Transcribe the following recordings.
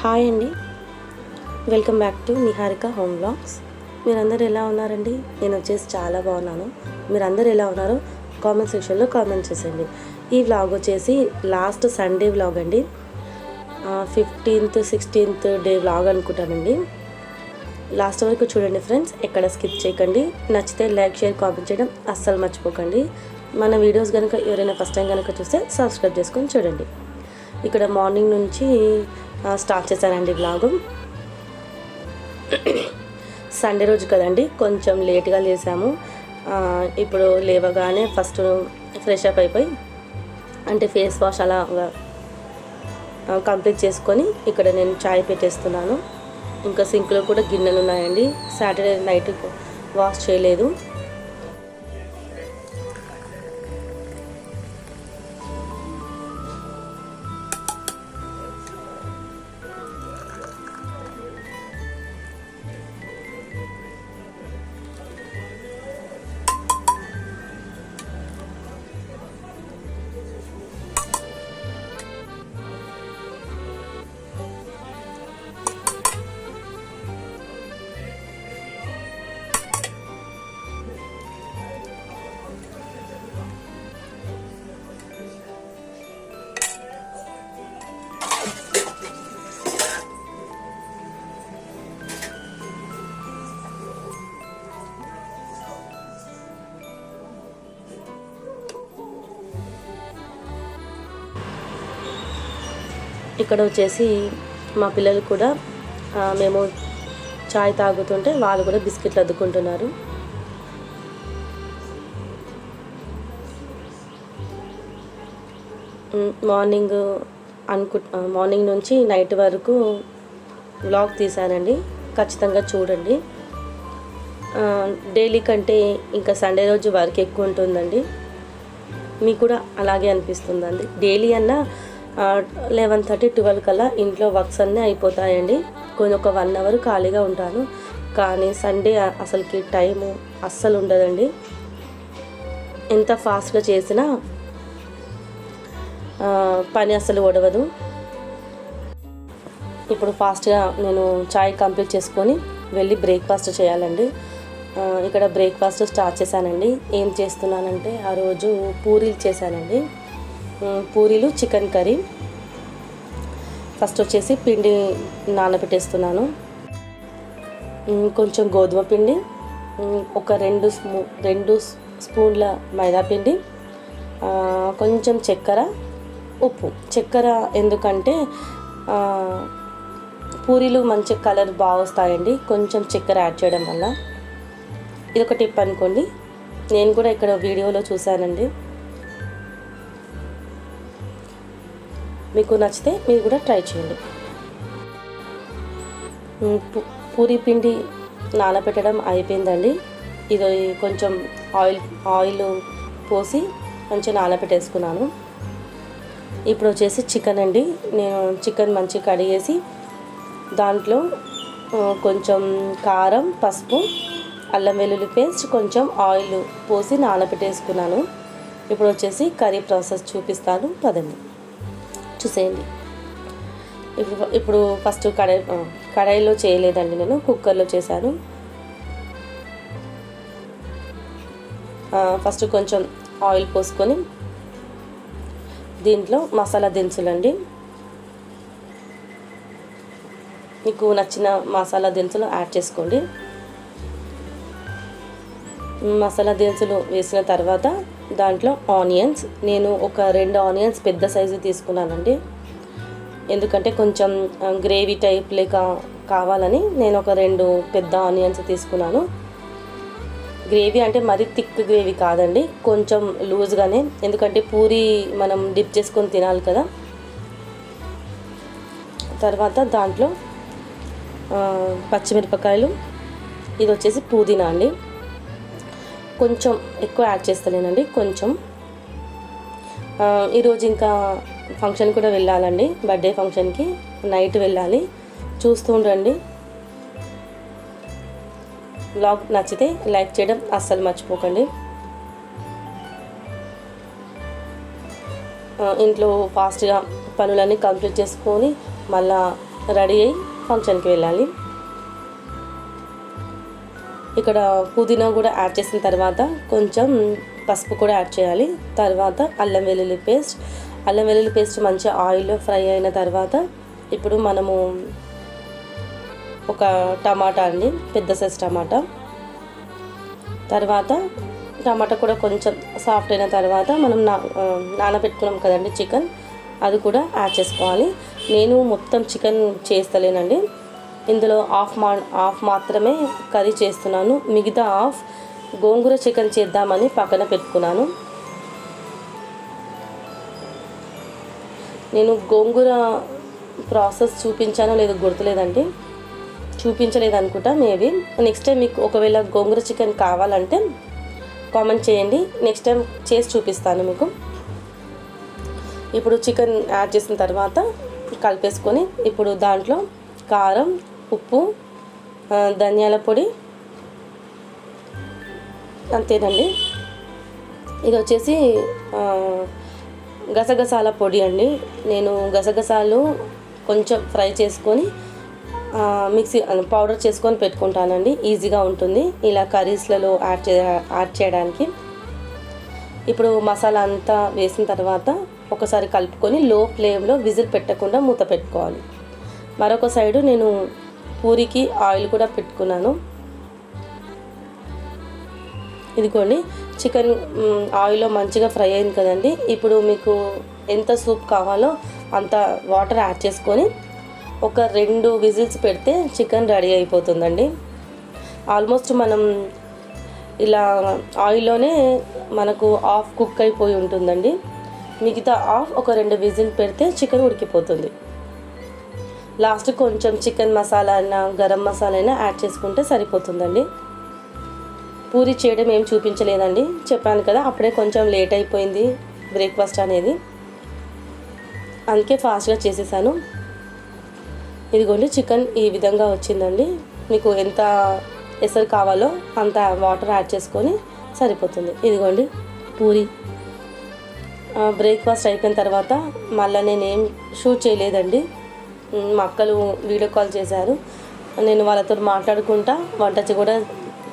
Hi అండి, welcome back to Niharika home vlogs. మీరందరూ ఎలా ఉన్నారండి? నేను వచ్చేసి చాలా బాగున్నాను. మీరందరూ ఎలా ఉన్నారో కామెంట్ సెక్షన్లో కామెంట్ చేసేయండి. ఈ వ్లాగ్ వచ్చేసి లాస్ట్ సండే వ్లాగ్ అండి. 15th 16th డే వ్లాగ్ అనుకుంటానండి. లాస్ట్ వరకు చూడండి ఫ్రెండ్స్, ఎక్కడ స్కిప్ చేయకండి. నచ్చితే లైక్, షేర్, కామెంట్ చేయడం అస్సలు మర్చిపోకండి. మన వీడియోస్ కనుక ఎవరైనా ఫస్ట్ టైం కనుక చూస్తే సబ్స్క్రైబ్ చేసుకొని చూడండి. ఇక్కడ మార్నింగ్ నుంచి స్టార్ట్ చేశానండి వ్లాగ్. సండే రోజు కదండి, కొంచెం లేట్గా లేసాము. ఇప్పుడు లేవగానే ఫస్ట్ ఫ్రెష్ అప్ అయిపోయి అంటే ఫేస్ వాష్ అలా కంప్లీట్ చేసుకొని ఇక్కడ నేను చాయ్ పెట్టేస్తున్నాను. ఇంకా సింక్లో కూడా గిన్నెలు ఉన్నాయండి. సాటర్డే నైట్ వాష్ చేయలేదు. ఇక్కడ వచ్చేసి మా పిల్లలు కూడా మేము చాయ్ తాగుతుంటే వాళ్ళు కూడా బిస్కెట్లు అద్దుకుంటున్నారు. మార్నింగ్ నుంచి నైట్ వరకు వ్లాగ్ తీశానండి. ఖచ్చితంగా చూడండి. డైలీ కంటే ఇంకా సండే రోజు వర్క్ ఎక్కువ ఉంటుందండి. మీకు కూడా అలాగే అనిపిస్తుందండి. డైలీ అన్నా 11:30 12 కల్లా ఇంట్లో వర్క్స్ అన్నీ అయిపోతాయండి. ఒక 1 అవర్ ఖాళీగా ఉంటాను. కానీ సండే అసలుకి టైము అస్సలు ఉండదండి. ఎంత ఫాస్ట్గా చేసినా పని అస్సలు ఒడవదు. ఇప్పుడు ఫాస్ట్గా నేను చాయ్ కంప్లీట్ చేసుకొని వెళ్ళి బ్రేక్ఫాస్ట్ చేయాలండి. ఇక్కడ బ్రేక్ఫాస్ట్ స్టార్ట్ చేశానండి. ఏం చేస్తున్నానంటే ఆ రోజు పూరీలు చేశానండి. పూరీలు, చికెన్ కర్రీ. ఫస్ట్ వచ్చేసి పిండి నానబెట్టేస్తున్నాను. కొంచెం గోధుమ పిండి, ఒక 2 స్పూన్ల మైదా పిండి, కొంచెం చక్కెర, ఉప్పు. చక్కెర ఎందుకంటే పూరీలు మంచి కలర్ బాగా వస్తాయండి కొంచెం చక్కెర యాడ్ చేయడం వల్ల. ఇది ఒక టిప్ అనుకోండి. నేను కూడా ఇక్కడ వీడియోలో చూశానండి. మీకు నచ్చితే మీరు కూడా ట్రై చేయండి. పూరీ పిండి నానబెట్టడం అయిపోయిందండి. ఇది కొంచెం ఆయిల్ పోసి మంచిగా నానబెట్టేసుకున్నాను. ఇప్పుడు వచ్చేసి చికెన్ అండి. నేను చికెన్ మంచిగా కడిగేసి దాంట్లో కొంచెం కారం, పసుపు, అల్లం వెల్లుల్లి పేస్ట్, కొంచెం ఆయిల్ పోసి నానబెట్టేసుకున్నాను. ఇప్పుడు వచ్చేసి కర్రీ ప్రాసెస్ చూపిస్తాను, పదండి చూసేయండి. ఇప్పుడు ఫస్ట్ కడాయిలో చేయలేదండి, నేను కుక్కర్లో చేశాను. ఫస్ట్ కొంచెం ఆయిల్ పోసుకొని దీంట్లో మసాలా దినుసులండి. మీకు నచ్చిన మసాలా దినుసులు యాడ్ చేసుకోండి. మసాలా దినుసులు వేసిన తర్వాత దాంట్లో ఆనియన్స్. నేను ఒక 2 ఆనియన్స్ పెద్ద సైజు తీసుకున్నానండి. ఎందుకంటే కొంచెం గ్రేవీ టైప్ లేక కావాలని నేను ఒక 2 పెద్ద ఆనియన్స్ తీసుకున్నాను. గ్రేవీ అంటే మరీ థిక్ గ్రేవీ కాదండి, కొంచెం లూజ్గానే. ఎందుకంటే పూరి మనం డిప్ చేసుకొని తినాలి కదా. తర్వాత దాంట్లో పచ్చిమిరపకాయలు, ఇది వచ్చేసి పుదీనా అండి. కొంచెం ఎక్కువ యాడ్ చేస్తలేనండి, కొంచెం. ఈరోజు ఇంకా ఫంక్షన్ కూడా వెళ్ళాలండి, బర్త్డే ఫంక్షన్కి నైట్ వెళ్ళాలి. చూస్తూ ఉండండి. వ్లాగ్ నచ్చితే లైక్ చేయడం అస్సలు మర్చిపోకండి. ఇంట్లో ఫాస్ట్గా పనులన్నీ కంప్లీట్ చేసుకొని మళ్ళా రెడీ అయ్యి ఫంక్షన్కి వెళ్ళాలి. ఇక్కడ పుదీనా కూడా యాడ్ చేసిన తర్వాత కొంచెం పసుపు కూడా యాడ్ చేయాలి. తర్వాత అల్లం వెల్లుల్లి పేస్ట్ మంచిగా ఆయిల్లో ఫ్రై అయిన తర్వాత ఇప్పుడు మనము ఒక టమాటా అండి, పెద్ద సైజ్ టమాటా. తర్వాత టమాటా కూడా కొంచెం సాఫ్ట్ అయిన తర్వాత మనం నానబెట్టుకున్నాం కదండి చికెన్, అది కూడా యాడ్ చేసుకోవాలి. నేను మొత్తం చికెన్ చేస్తలేనండి, ఇందులో హాఫ్ మాత్రమే కర్రీ చేస్తున్నాను. మిగతా హాఫ్ గోంగూర చికెన్ చేద్దామని పక్కన పెట్టుకున్నాను. నేను గోంగూర ప్రాసెస్ చూపించానో లేదో గుర్తులేదండి, చూపించలేదు అనుకుంటా. మేబీ నెక్స్ట్ టైం మీకు ఒకవేళ గోంగూర చికెన్ కావాలంటే కామెంట్ చేయండి, నెక్స్ట్ టైం చేసి చూపిస్తాను మీకు. ఇప్పుడు చికెన్ యాడ్ చేసిన తర్వాత కలిపేసుకొని ఇప్పుడు దాంట్లో కారం, ఉప్పు, ధనియాల పొడి, అంతేనండి. ఇది వచ్చేసి గసగసాల పొడి అండి. నేను గసగసాలు కొంచెం ఫ్రై చేసుకొని మిక్సీ పౌడర్ చేసుకొని పెట్టుకుంటానండి, ఈజీగా ఉంటుంది ఇలా కర్రీస్లలో యాడ్ చేయడానికి. ఇప్పుడు మసాలా అంతా వేసిన తర్వాత ఒకసారి కలుపుకొని లో ఫ్లేమ్లో విజిల్ పెట్టకుండా మూత పెట్టుకోవాలి. మరొక సైడు నేను పూరికి ఆయిల్ కూడా పెట్టుకున్నాను. ఇదిగోండి చికెన్ ఆయిల్లో మంచిగా ఫ్రై అయింది కదండి. ఇప్పుడు మీకు ఎంత సూప్ కావాలో అంత వాటర్ యాడ్ చేసుకొని ఒక 2 విజిల్స్ పెడితే చికెన్ రెడీ అయిపోతుందండి. ఆల్మోస్ట్ మనం ఇలా ఆయిల్లోనే మనకు హాఫ్ కుక్ అయిపోయి ఉంటుందండి. మిగతా హాఫ్ ఒక 2 విజిల్ పెడితే చికెన్ ఉడికిపోతుంది. లాస్ట్ కొంచెం చికెన్ మసాలా అయినా గరం మసాలా అయినా యాడ్ చేసుకుంటే సరిపోతుందండి. పూరి చేయడం ఏం చూపించలేదండి, చెప్పాను కదా అప్పుడే కొంచెం లేట్ అయిపోయింది బ్రేక్ఫాస్ట్ అనేది, అందుకే ఫాస్ట్గా చేసేసాను. ఇదిగోండి చికెన్ ఈ విధంగా వచ్చిందండి. మీకు ఎంత ఎసరు కావాలో అంత వాటర్ యాడ్ చేసుకొని సరిపోతుంది. ఇదిగోండి పూరి. బ్రేక్ఫాస్ట్ అయిపోయిన తర్వాత మళ్ళీ నేనేం షూట్ చేయలేదండి, మా అక్కలు వీడియో కాల్ చేశారు, నేను వాళ్ళతో మాట్లాడుకుంటా వంట కూడా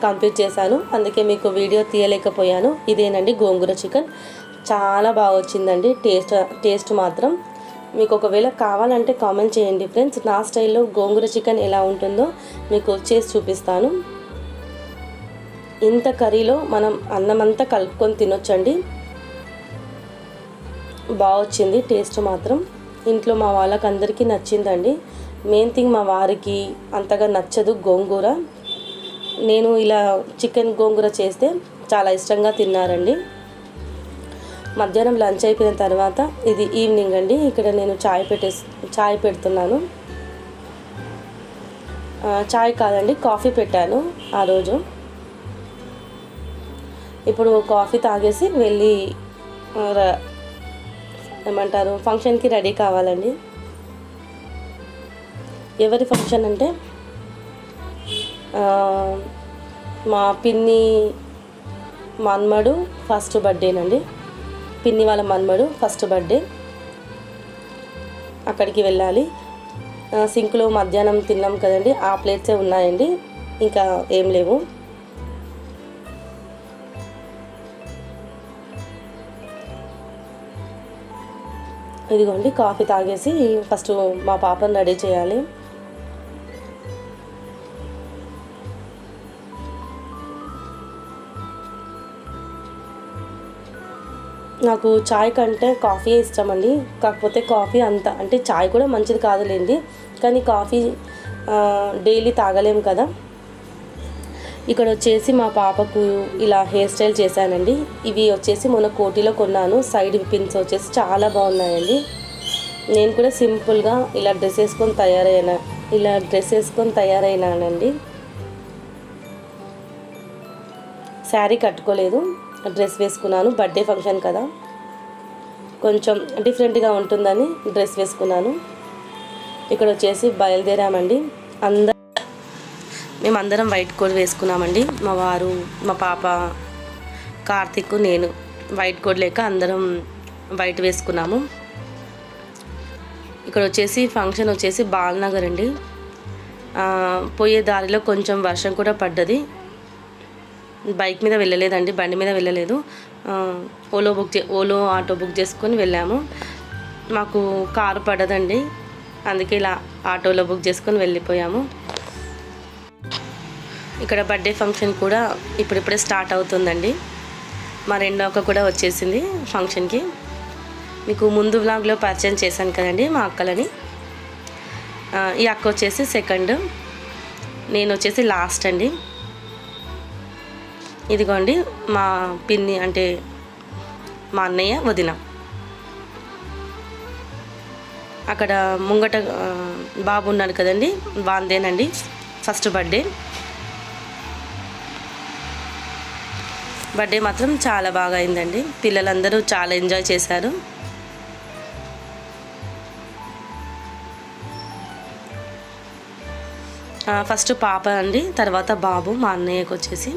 కంప్లీట్ చేశాను, అందుకే మీకు వీడియో తీయలేకపోయాను. ఇదేనండి గోంగూర చికెన్, చాలా బాగా వచ్చిందండి టేస్ట్ మాత్రం. మీకు ఒకవేళ కావాలంటే కామెంట్ చేయండి ఫ్రెండ్స్, నా స్టైల్లో గోంగూర చికెన్ ఎలా ఉంటుందో మీకు చేసి చూపిస్తాను. ఇంత కర్రీలో మనం అన్నమంతా కలుపుకొని తినొచ్చండి, బాగా వచ్చింది టేస్ట్ మాత్రం. ఇంట్లో మా వాళ్ళకి అందరికీ నచ్చిందండి. మెయిన్ థింగ్ మా వారికి అంతగా నచ్చదు గోంగూర, నేను ఇలా చికెన్ గోంగూర చేస్తే చాలా ఇష్టంగా తిన్నారండి. మధ్యాహ్నం లంచ్ అయిపోయిన తర్వాత ఇది ఈవినింగ్ అండి, ఇక్కడ నేను చాయ్ పెడుతున్నాను. చాయ్ కాదండి కాఫీ పెట్టాను ఆ రోజు. ఇప్పుడు కాఫీ తాగేసి వెళ్ళి ఏమంటారు ఫంక్షన్కి రెడీ కావాలండి. ఎవరి ఫంక్షన్ అంటే మా పిన్ని మన్మడు ఫస్ట్ బర్త్డేనండి, పిన్ని వాళ్ళ మన్మడు ఫస్ట్ బర్త్డే, అక్కడికి వెళ్ళాలి. సింక్లో మధ్యాహ్నం తిన్నాం కదండి, ఆ ప్లేట్సే ఉన్నాయండి, ఇంకా ఏం లేవు. ఇదిగోండి కాఫీ తాగేసి ఫస్ట్ మా పాపను రెడీ చేయాలి. నాకు చాయ్ కంటే కాఫీ ఇష్టం అండి, కాకపోతే కాఫీ అంత అంటే చాయ్ కూడా మంచిది కాదులేండి, కానీ కాఫీ డైలీ తాగలేము కదా. ఇక్కడ వచ్చేసి మా పాపకు ఇలా హెయిర్ స్టైల్ చేశానండి. ఇవి వచ్చేసి మొన్న కోటిలో కొన్నాను, సైడ్ పిన్స్ వచ్చేసి చాలా బాగున్నాయండి. నేను కూడా సింపుల్గా ఇలా డ్రెస్ వేసుకొని తయారైనానండి. శారీ కట్టుకోలేదు, డ్రెస్ వేసుకున్నాను, బర్త్డే ఫంక్షన్ కదా కొంచెం డిఫరెంట్గా ఉంటుందని డ్రెస్ వేసుకున్నాను. ఇక్కడ వచ్చేసి బయలుదేరామండి, మేమందరం వైట్ కోట్ వేసుకున్నామండి. మా వారు, మా పాప, కార్తిక్, నేను వైట్ కోట్ లేక అందరం వైట్ వేసుకున్నాము. ఇక్కడ వచ్చేసి ఫంక్షన్ వచ్చేసి బాలనగర్ అండి. పోయే దారిలో కొంచెం వర్షం కూడా పడ్డది. బైక్ మీద వెళ్ళలేదండి, బండి మీద వెళ్ళలేదు. ఓలో ఆటో బుక్ చేసుకొని వెళ్ళాము. మాకు కారు పడదండి, అందుకే ఇలా ఆటోలో బుక్ చేసుకొని వెళ్ళిపోయాము. ఇక్కడ బర్త్డే ఫంక్షన్ కూడా ఇప్పుడిప్పుడే స్టార్ట్ అవుతుందండి. మా రెండో అక్క కూడా వచ్చేసింది ఫంక్షన్కి. మీకు ముందు వ్లాగ్లో పరిచయం చేశాను కదండి మా అక్కలని. ఈ అక్క వచ్చేసి సెకండ్, నేను వచ్చేసి లాస్ట్ అండి. ఇదిగోండి మా పిన్ని అంటే మా అన్నయ్య వదిన. అక్కడ ముంగట బాబు ఉన్నాడు కదండి, వాందేనండి ఫస్ట్ బర్త్డే మాత్రం చాలా బాగా అయిందండి. పిల్లలందరూ చాలా ఎంజాయ్ చేశారు. ఫస్ట్ పాప అండి, తర్వాత బాబు మా అన్నయ్యకు వచ్చేసి.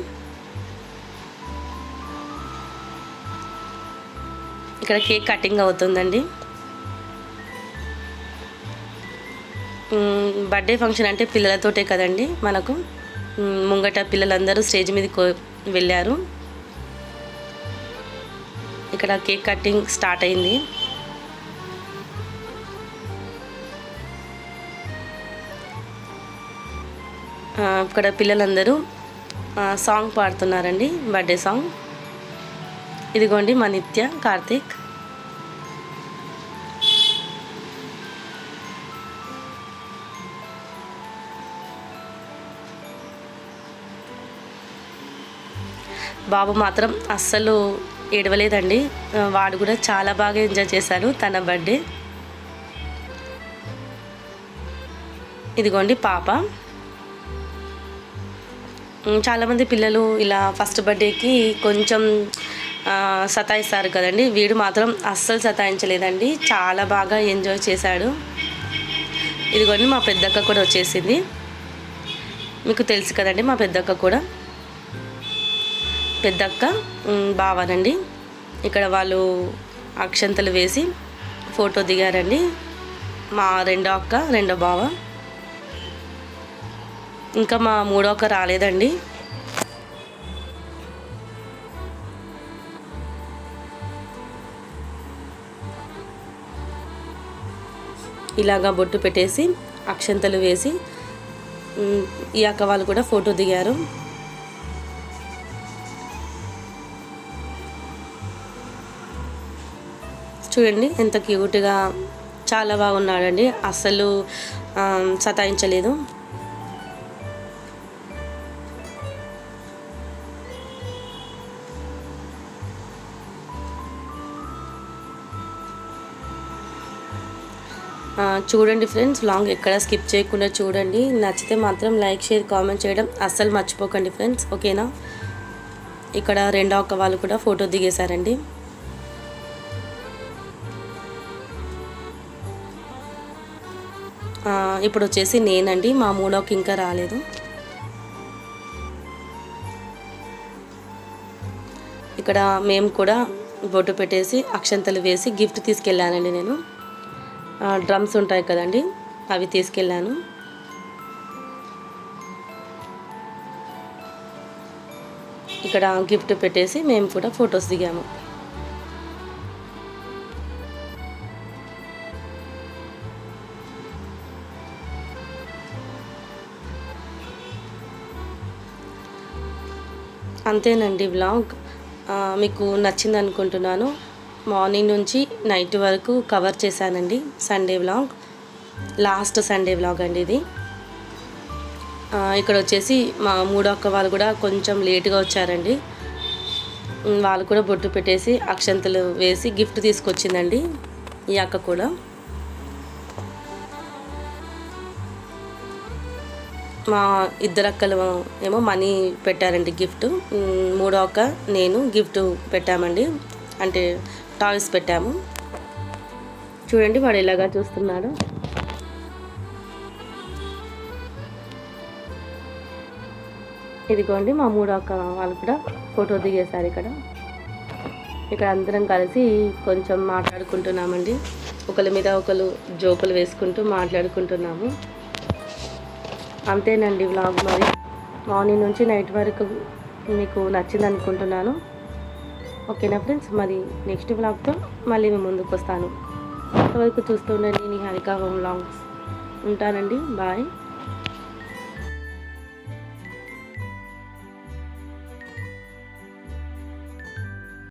ఇక్కడ కేక్ కటింగ్ అవుతుందండి. బర్త్డే ఫంక్షన్ అంటే పిల్లలతోటే కదండి మనకు. ముంగట పిల్లలందరూ స్టేజ్ మీదకి వెళ్ళారు. ఇక్కడ కేక్ కటింగ్ స్టార్ట్ అయింది. ఇక్కడ పిల్లలందరూ సాంగ్ పాడుతున్నారండి, బర్త్డే సాంగ్. ఇదిగోండి మా నిత్య, కార్తీక్. బాబు మాత్రం అస్సలు ఏడవలేదండి. వాడు కూడా చాలా బాగా ఎంజాయ్ చేశాడు తన బర్త్డే. ఇదిగోండి పాప. చాలామంది పిల్లలు ఇలా ఫస్ట్ బర్త్డేకి కొంచెం సతాయిస్తారు కదండి. వీడు మాత్రం అస్సలు సతాయించలేదండి, చాలా బాగా ఎంజాయ్ చేశాడు. ఇదిగోండి మా పెద్దక్క కూడా వచ్చేసింది. మీకు తెలుసు కదండి మా పెద్దక్క కూడా. పెద్దక్క బావనండి. ఇక్కడ వాళ్ళు అక్షంతలు వేసి ఫోటో దిగారండి. మా రెండో అక్క, రెండో బావ. ఇంకా మా మూడో అక్క రాలేదండి. ఇలాగా బొట్టు పెట్టేసి అక్షంతలు వేసి ఈ అక్క వాళ్ళు కూడా ఫోటో దిగారు. చూడండి ఎంత క్యూట్గా, చాలా బాగున్నాడండి, అస్సలు సతాయించలేదు. చూడండి ఫ్రెండ్స్, లాంగ్ ఎక్కడ స్కిప్ చేయకుండా చూడండి. నచ్చితే మాత్రం లైక్, షేర్, కామెంట్ చేయడం అస్సలు మర్చిపోకండి ఫ్రెండ్స్, ఓకేనా. ఇక్కడ రెండో అక్క వాళ్ళు కూడా ఫోటో దిగేశారండి. ఇప్పుడు వచ్చేసి నేనండి, మా మూడోకి ఇంకా రాలేదు. ఇక్కడ మేము కూడా బొట్టు పెట్టేసి అక్షంతలు వేసి గిఫ్ట్ తీసుకెళ్ళానండి. నేను డ్రమ్స్ ఉంటాయి కదండి, అవి తీసుకెళ్ళాను. ఇక్కడ గిఫ్ట్ పెట్టేసి మేము కూడా ఫొటోస్ దిగాము. అంతేనండి వ్లాగ్. మీకు నచ్చింది అనుకుంటున్నాను. మార్నింగ్ నుంచి నైట్ వరకు కవర్ చేశానండి Sunday vlog, last Sunday vlog అండి ఇది. ఇక్కడ వచ్చేసి మా మూడో అక్క వాళ్ళు కూడా కొంచెం లేట్గా వచ్చారండి. వాళ్ళు కూడా బొట్టు పెట్టేసి అక్షంతలు వేసి గిఫ్ట్ తీసుకొచ్చిందండి ఈ అక్క కూడా. మా ఇద్దరు అక్కలు ఏమో మనీ పెట్టారండి గిఫ్ట్. మూడో అక్క నేను గిఫ్ట్ పెట్టామండి, అంటే టాయ్స్ పెట్టాము. చూడండి వాడు ఎలాగా చూస్తున్నాడు. ఇదిగోండి మా మూడో అక్క వాళ్ళు కూడా ఫోటో దిగేశారు. ఇక్కడ అందరం కలిసి కొంచెం మాట్లాడుకుంటున్నామండి. ఒకరి మీద ఒకరు జోకులు వేసుకుంటూ మాట్లాడుకుంటున్నాము. అంతేనండి వ్లాగ్. మరి మార్నింగ్ నుంచి నైట్ వరకు మీకు నచ్చింది అనుకుంటున్నాను. ఓకేనా ఫ్రెండ్స్, మరి నెక్స్ట్ వ్లాగ్తో మళ్ళీ మేము ముందుకు వస్తాను. అంతవరకు చూస్తుండండి నిహారిక హోమ్ వ్లాగ్స్. ఉంటానండి, బాయ్.